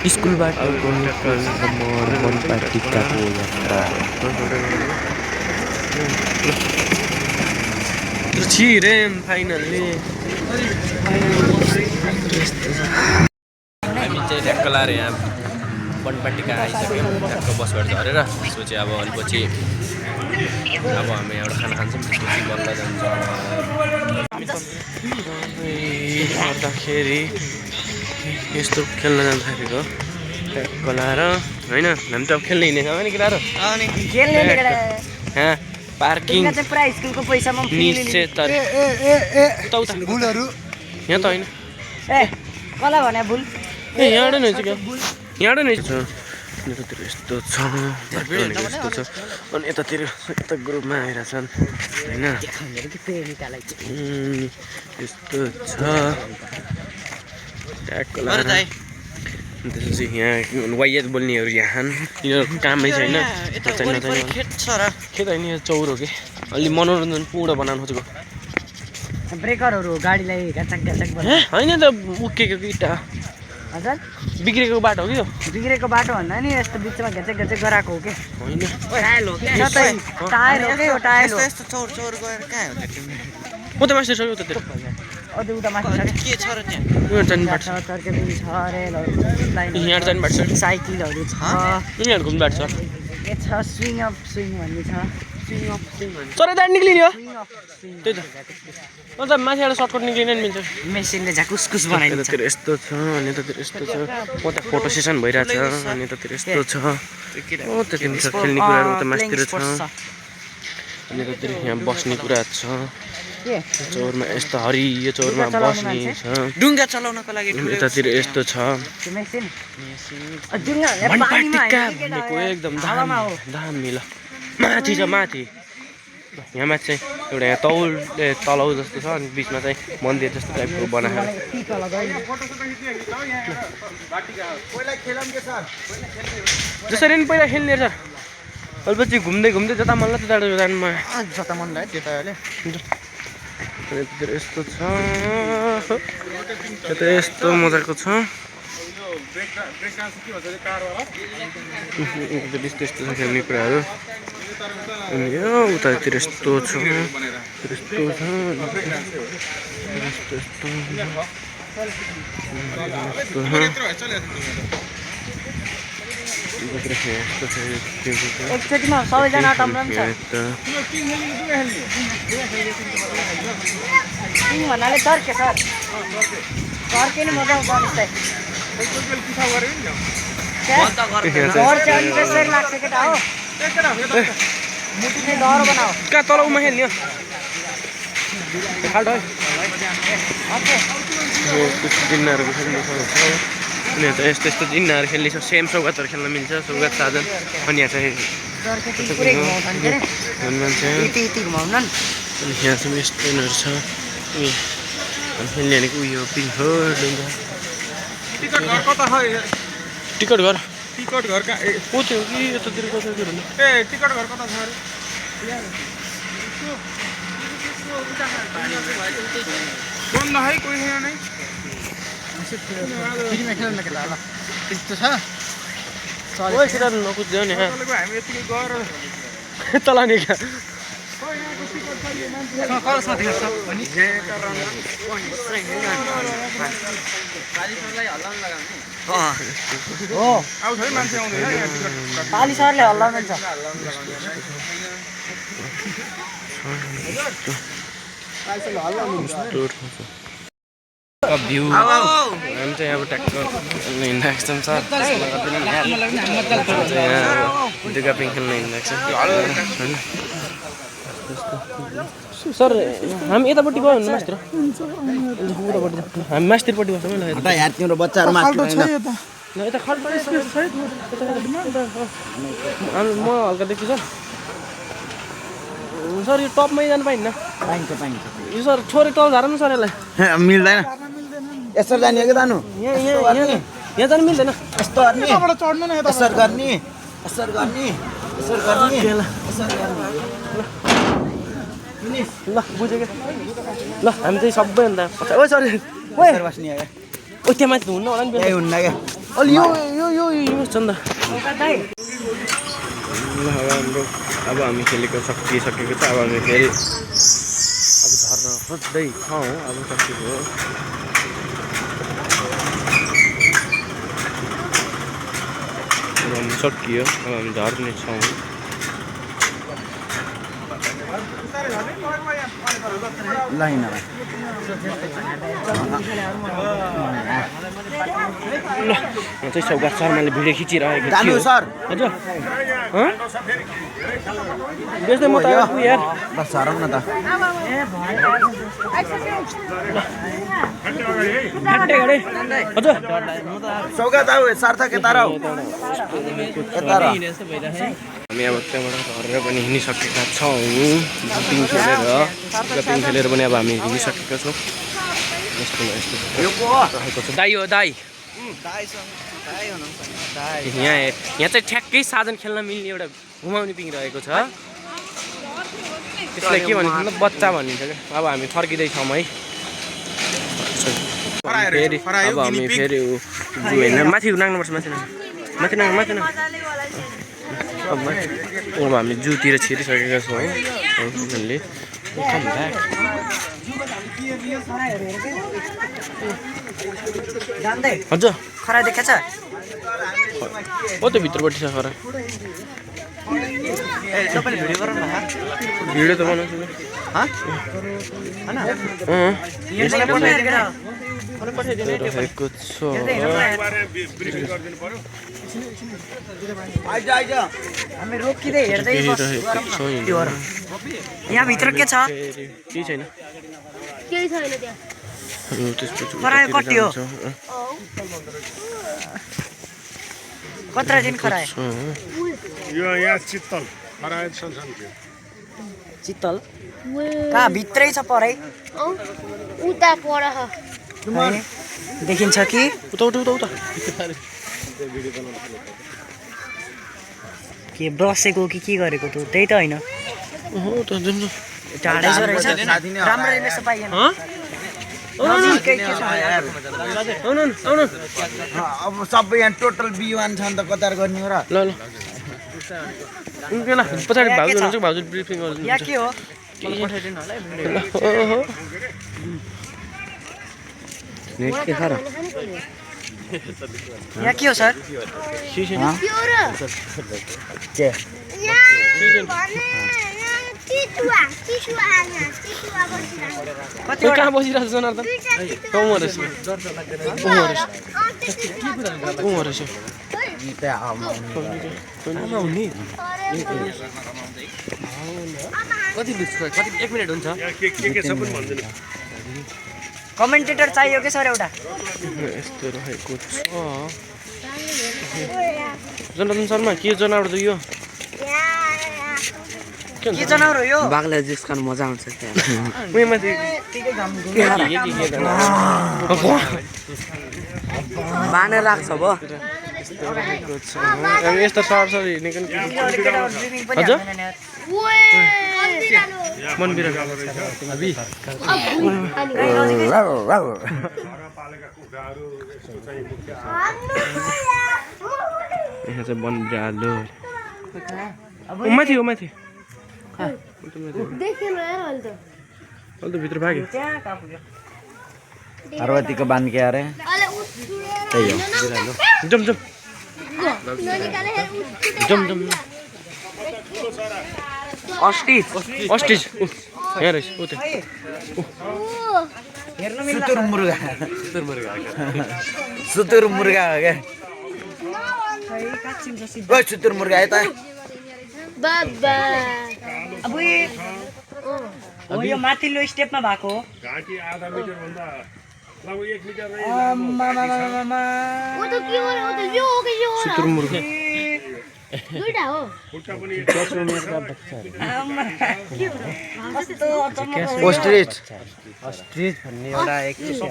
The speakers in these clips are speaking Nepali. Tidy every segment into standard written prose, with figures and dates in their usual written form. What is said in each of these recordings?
स्कुलबाट वनपाटिकाको यात्रा छिरे फाइनल्ली हामी चाहिँ ढ्याक्क लाएर यहाँ वनपाटिका आइसक्यौँ ढ्याक्क बसबाट झरेर त्यसपछि अब अलिपछि अब हामी एउटा खाना खान्छौँ त्यसपछि बल्ल जान्छ गर्दाखेरि यस्तो खेल्न जाँदाखेरिको ढ्याक्क लाएर होइन हामी त अब खेल्न हिँडेछौँ नि केटाहरू यहाँ पार्किङ यहाँ त होइन ए यहाँबाट नै छ क्या यहाँबाट नै छ यतातिर यस्तो छ यस्तो छ अनि यतातिर यता ग्रुपमा आइरहेछन् होइन यस्तो छ त्यसपछि यहाँ वाइयात बोल्नेहरू यहाँ यिनीहरूको कामै छैन खेत होइन यो चौर हो कि अलि मनोरञ्जन पूर्ण बनाउनु खोजेको ब्रेकरहरू गाडीलाई घाचक होइन त उक्केको इँटा हजुर बिग्रेको बाटो हो कि यो बिग्रेको बाटो भन्दा नि यस्तो बिचमा घेचेक गराएको हो कि होइन टायर हो कि यो टायर हो यस्तो चौर चौर गएर कहाँ हो म त मास्टर छ उतातिर अझै उता माथि के छ र त्यहाँ उनीहरू जानु बाटो छ तर्केबिन छ रेलहरू यहाँ जानु बाटो छ साइकलहरू छ यिनीहरू घुम्नु बाटो छ के छ स्विङ अफ स्विङ भन्ने छ तर त्यहाँ निक्लिने हो स्विङ त्यही त अन्त माथिबाट सर्टकट निक्लिन नि मिल्छ मेसिनले झ्याकुसकुस बनाइदिन्छ यतातिर यस्तो छ अनि यतातिर यस्तो छ उता फोटो सेसन भइरहेछ अनि यतातिर यस्तो छ ओ त्यतिमा छ खेल्ने कुराहरू उता माथितिर छ अनि यतातिर यहाँ बस्ने कुरा छ चौरमा यस्तो हरियो चौरमा बस्ने छ डुङ्गा चलाउनको लागि यतातिर यस्तो छ वनपाटिका भनेको एकदम दामी ल माथि छ माथि यहाँ माथि चाहिँ एउटा यहाँ तलाउ जस्तो छ अनि बिचमा चाहिँ मन्दिर जस्तो टाइपको बनाएको जसरी नि पहिला खेल्ने सर अलिपछि घुम्दै घुम्दै जता मन लाग्छ त्यता जानुमा जता मन लाग्यो त्यता अहिले यतातिर यस्तो छ यता यस्तो मजाको छ त्यस्तो छ खेल्ने कुराहरू अनि यो उतातिर यस्तो छ यस्तो छ एकचोटिमा सबैजना टम्रन्छ भन्नाले तर्के सर तर्के नि मजा आउँछ घर चाहिँ अलिक बेसरी लाग्छ केटा हो मुटुले डर बनाऊ कहाँ तलाउमा खेल्ने खाल्टो जिन्नाहरूको खेल्ने अनि यहाँ चाहिँ यस्तो यस्तो जिन्नाहरू खेल्ने छ सेम सौगातहरू खेल्न मिल्छ सौगात साधन अनि यहाँ चाहिँ मान्छे अनि यहाँ चाहिँ यस्तोहरू छ खेल्ने भनेको उयो पिङ्क हो टिकट घर को थियो कि यतातिर कतातिर टिकट घर कता छ बन्द है कोही छैन नै फ्रीमा खेल्न के होला त्यस्तो छ ओइ सिधा नकुद्यो नि हामी यतिकै गएर तल नि क्या पाली सरले हल्लाउनुहुन्छ भ्यू हामी चाहिँ अब ट्याक्क हिँडिरहेको छौँ सर दुर्गा पिङ खेल्न हिँडिरहेको छ होइन सर हामी यतापट्टि गयो भने मास्तिर हामी मास्तिरपट्टि बस्छौँ ल यार तिम्रो बच्चाहरू मास्टर यता खल्ट म हल्का देख्छु सर सर यो टपमै जानु पाइन्न पाइन्छ यो सर छोरी टप झार न सर यसलाई मिल्दैन यसरी जाने कि जानु यहाँ जानु मिल्दैन यस्तो गर्ने चढ्नु न यसरी गर्ने यसरी गर्ने यसरी गर्ने ल बुझ्यो क्या ल हामी चाहिँ सबैभन्दा ओ सरी बस्ने ओ त्यहाँ माथि हुन्न होला नि हुन्न क्या अलि यो चन्दा ल अब हामी खेलेको सकिसकेको छ। अब हामी फेरि अब झर्न खोज्दै छौँ। अब सकियो सकियो अब हामी झर्ने छौँ। लाइन ल म चाहिँ सौगात शर्माले भिडियो खिचिरहेको जानु छु। सर हजुर बेच्दै म त आएको यार। बस झरौँ न त घन्टे घडे हजुर सौगात आऊ सार्थक यता रह यता रह हामी अब त्यहाँबाट झरेर पनि हिँडिसकेका छौँ। जपिङ खेलेर पनि अब हामी हिँडिसकेका छौँ। यस्तो रहेको छ। दाइ हो दाइ यहाँ चाहिँ ठ्याक्कै साधन खेल्न मिल्ने एउटा घुमाउने पिङ रहेको छ। त्यसलाई के भनिन्छ भन्दा बच्चा भनिन्छ क्या। अब हामी फर्किँदैछौँ है। फेरि अब हामी फेरि होइन माथि नाग्नुपर्छ माथि माथि अब हामी जूतिर छिरिसकेका छौँ है। हजुर खरा देखेछ हो त्यो भित्रपट्टि छ खरा। तपाईले भिडियो गरौँ न भिडियो त बनाउँछु रहेको छ। हामी रोकिँदै हेर्दै यहाँ भित्र के छ केही छैन खरायो कति हो कत्रा दिन खरायो यो यहाँ चित्तल खरायो संसार चित्तल कहाँ भित्रै छ परै उता पर देखिन्छ कि उता के बसेको कि के गरेको त त्यही त होइन टाढै छ रहेछ राम्रो रहेछ पाइएन अब सबै यहाँ टोटल बिवान छ नि त कतार गर्ने हो र ल पछाडि भाउजू हुनुहुन्छ भाउजू ब्रिफिङ गर्नुहुन्छ। यहाँ के हो यहाँ के हो सर कहाँ बसिरहेको छ जनार्दन कति एक मिनट हुन्छ के छ पनि भन्दैन कमेन्टेटर चाहियो कि सर एउटा यस्तो रहेको छ। जनार्दन शर्मा के जनावर त यो के जनावर हो यो बाघलाई जिस्कन मजा आउँछ बाने लाग्छ अब यस्तो सर हिँडेको हजुर मन बिरालो यहाँ चाहिँ वन बिरालो माथि हो माथि अहिले त भित्र भाग्यो पार्वतीको बान के अरे त्यही हो जम अस्टिज अस्टिज यहाँ रहेछ उ त्यहाँ सुतुर मुर्गा हो क्या ओइ सुतुर मुर्गा यता बाबा अब यो माथिल्लो स्टेपमा भएको हो घाँटी आधा मिटर भन्दा लगभग 1 मिटर नै वो तो क्यों हो तो यो हो के यो हो सुतुर मुर्गा दुईटा हो खुट्टा पनि ओस्ट्रिच अस्ट्रिच भन्ने एउटा एकचोटि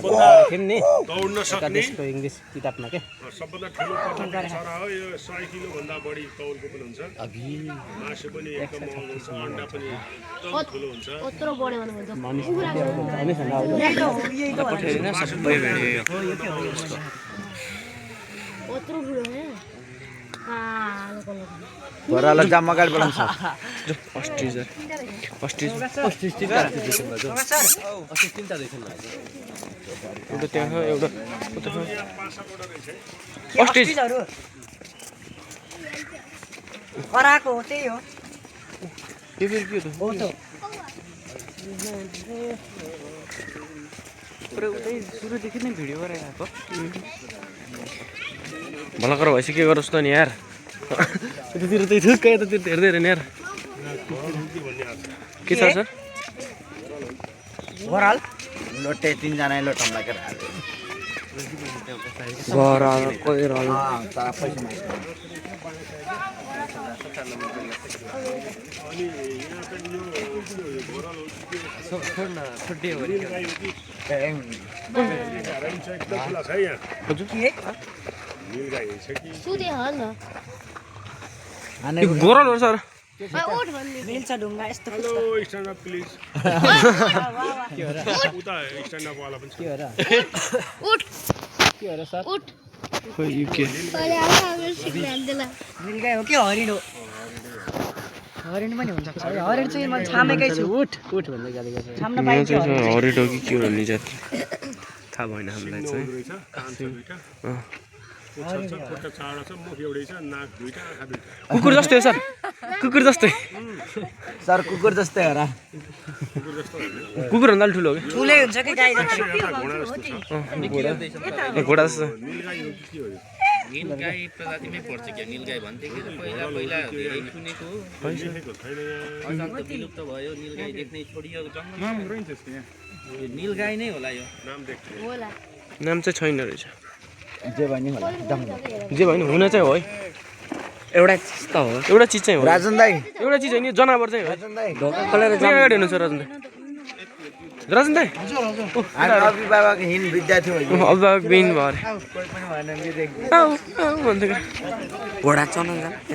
थियौँ नि दौड्न सक्ने त्यसको इङ्ग्लिस किताबमा के सबभन्दा ठुलो प्रजातिको चरा हो यो 100 किलो भन्दा बढी तौलको पनि हुन्छ मासु पनि एकदम महँगो हुन्छ अन्डा पनि एकदम ठुलो हुन्छ यत्रो बढ्यो भने भन्छ यत्रो ठुलो है कालो कलर घरवाला जम्मा गाडी बोलाउँछ अस्ट्रिजर एउटा त्यहाँ एउटा अस्ट्रिज अस्ट्रिजहरु कराको हो त्यही हो यो फेरि के हो हो त पुरै उतै सुरुदेखि नै भिडियो गरेको भलकर भएपछि के गरोस् त नि यार यतातिर त्यही थुक्कै यतातिर हेर्दै हेरेन यार के छ सर घराल लोटे 3 जना लोटम लागेर घर कोइर पैसा छुट्टी हो एकदम खुला छ यहाँ नीलगाई छ कि सुते हाल न गोरल हो सर उठ भन्ने मिल्छ ढुङ्गा यस्तो हेलो स्ट्यान्ड अप प्लिज उता स्ट्यान्ड अप वाला पनि छ उठ के हो र सर उठ खोइ यो के अरे आमा सिक्न देला मिल्गाई हो कि हरिण हो हरिण पनि हुन्छ हरिण चाहिँ म छामेकै छु उठ भन्दै गाली गर्छ छाम्न यहाँ पाइन्छ चाहिँ हरिडो कि के हो नि जाति थाहा भएन हामीलाई चाहिँ रहेछ कान छ दुईटा पुच्छर छ खुट्टा चाडा छ मुख एउटै छ नाक दुईटा आँखा दुईटा कुकुर जस्तै हो सर कुकुर जस्तै सर कुकुर जस्तै हो र कुकुर भन्दा अलिक ठुलो हो ठुलै हुन्छ कि गाई जस्तो कि घोडा जस्तो नीलगाई हो कि के हो यो नीलगाई प्रजातिमै पर्छ क्या नीलगाई भन्थ्यो कि पहिला धेरै सुनेको हो देखेको छैन यहाँ अहिले त विलुप्त भयो नीलगाई देख्नै छोडियो जङ्गलमा यो नीलगाई नै होला यो नाम देख्छु होला नाम चाहिँ छैन रहेछ जे भने होला जे भयो नि हुन चाहिँ हो है एउटा चिज त हो एउटा चिज चाहिँ हो राजन दाइ एउटा चिज होइन जनावर चाहिँ हो राजन दाइ ढोका खोलेर अगाडि हुनुहुन्छ राजन दाई राजन दाई हामी अभिभावक हिन विद्यार्थी हो अभिभावक बिन भयो अरे कोही पनि भएन नि देख्नु आऊ आऊ भन्दै घोडा चलाउन जान्छ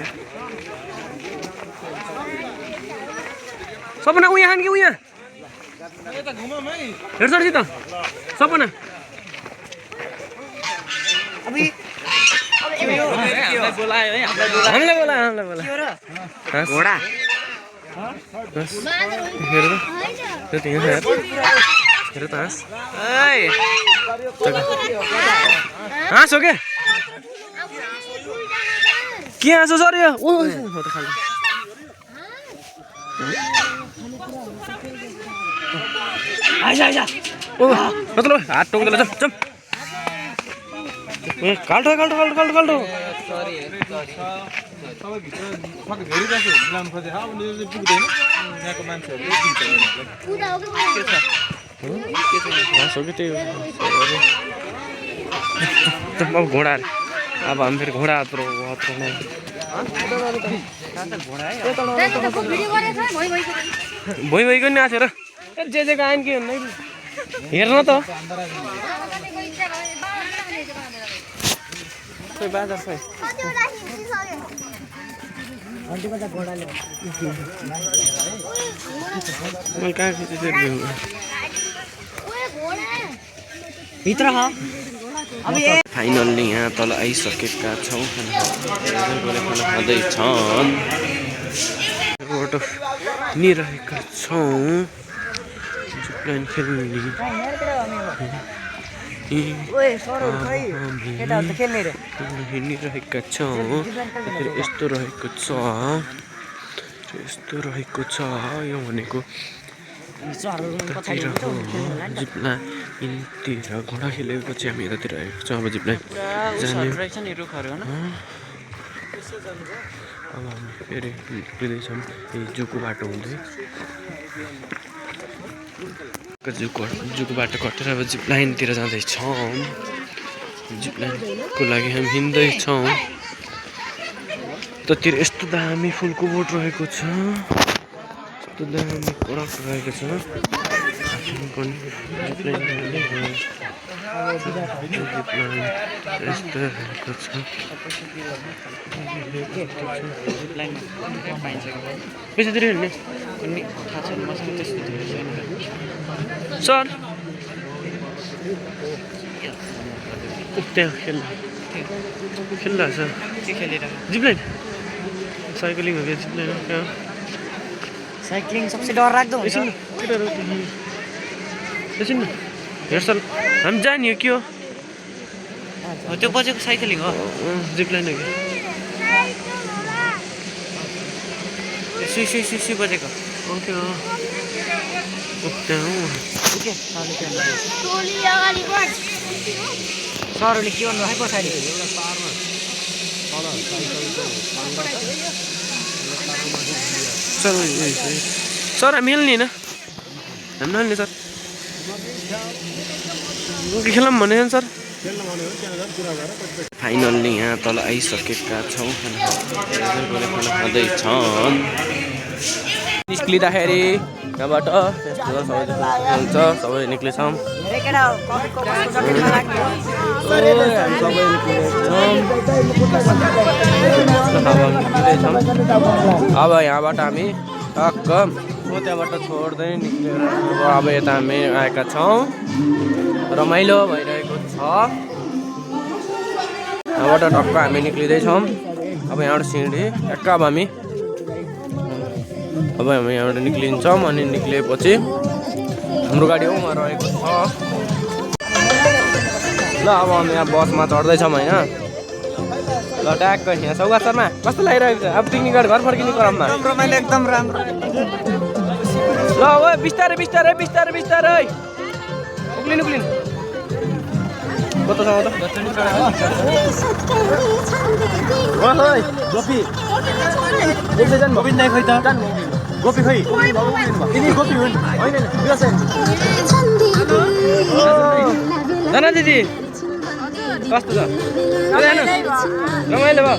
सपना उहाँ खान कि उहाँ हेर्छ त सपना बोलायो है हामीलाई बोला घोडा हेर त त्यहाँ हेर हेर त हाँस हो क्या के हाँस हो सर यो ओ त खालि ओ मतलब हात टोक्दैन चम काल्टो काल्टो काल्टो काल्टो काल्टो पुरा हो हाँस हो कि त्यही अब घोडा अरे अब हामी फेरि घोडा हत्रो नै भिडियो गरेछ भइ भइको नि आएको र जे आएन के भन्दै हेर्न त खोइ बाजार छ मैले कहाँ खिचेँ भित्र ह अब फाइनल्ली यहाँ तल आइसकेका छौँ खाना खाँदैछन् फोटो लिइरहेका छौँ जिपलाइन खेल्ने हिँडिरहेका छौँ यस्तो रहेको छ यो भनेको जिपलाइनतिर घोडा खेलेपछि हामी यतातिर आएको छौँ अब जिपलाइन जाने अब हामी फेरि निक्लिँदैछौँ यही जुको बाटो हुँदै जुको बाटो कटेर अब जिपलाइनतिर जाँदैछौँ जिपलाइनको लागि हामी हिँड्दैछौँ ततिर यस्तो दामी फुलको बोट रहेको छ यस्तो दामी कडक रहेको छ यस्तो रहेको छ पैसातिर हिँड्ने सर त्यहाँ खेल्नु खेलिरहेछ के खेलेर जिपलाइन साइक्लिङ हो कि जिपलाइन हो साइक्लिङ सबसे डरलाग्दो हुन्छ एकछिन केटाहरू एकछिन हेर्छ हामी जाने हो के हो त्यो बजेको साइक्लिङ हो जिपलाइन हो कि सुई बजेको ओके हो त्यहाँ ओके टोली अगाडि बढ सरहरूले के भन्नु है पछाडि सर हामी खेल्ने होइन हामी नखेल्ने सर खेलौँ भने सर फाइनल्ली यहाँ तल आइसकेका छौँ खाना खाँदैछौँ निस्किँदाखेरि यहाँबाट हुन्छ सबै निक्लेछौँ धेरै केटा कफीको कस्तो जग्गामा लाग्ने अब यहाँबाट हामी टक्क त्यहाँबाट छोड्दै निक्लेर अब यता हामी आएका छौँ रमाइलो भइरहेको छ यहाँबाट टक्क हामी निक्लिँदैछौँ अब यहाँबाट सिँढी टक्क अब हामी यहाँबाट निक्लिन्छौँ अनि निक्लिएपछि हाम्रो गाडी उमा रहेको छ ल अब हामी यहाँ बसमा चढ्दैछौँ होइन ल ट्याक्क यहाँ चौगाछरमा कस्तो लागिरहेको छ अब पिकनिक गरेर घर फर्किने क्रममा रमाइलो एकदम राम्रो ल ओ बिस्तारै बिस्तारै बिस्तारै बिस्तारै उक्लिनु उक्लिनु कता छ त गोपी गोविन्द दाइ खै त गोपी खै यिनी गोपी हुन् होइन जान दिदी कस्तो छ रमाइलो भयो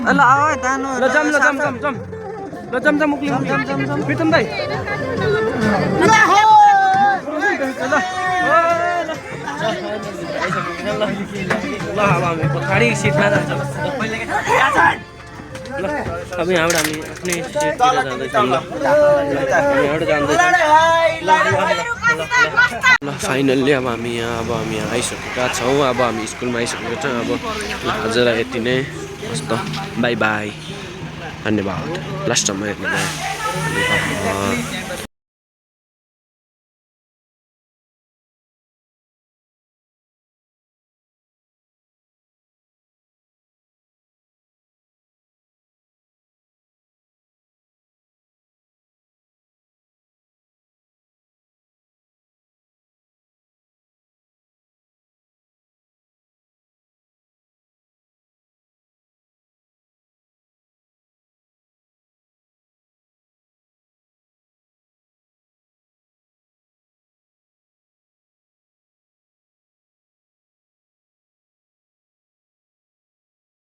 ल तानो ल जाम ल जाम जाम जाम ल जाम जाम उक्लिनु प्रितम दाइ ल अब हामी पछाडि सिटमा जान्छौँ ल अब यहाँबाट हामी आफ्नै सिटतिर जाँदैछौँ ल यहाँबाट जाँदैछौँ ल फाइनल्ली अब हामी यहाँ आइसकेका छौँ अब हामी स्कुलमा आइसकेका छौँ अब आजलाई यति नै हस् त बाई बाई धन्यवाद लास्ट टाइममा हेर्नु भयो धन्यवाद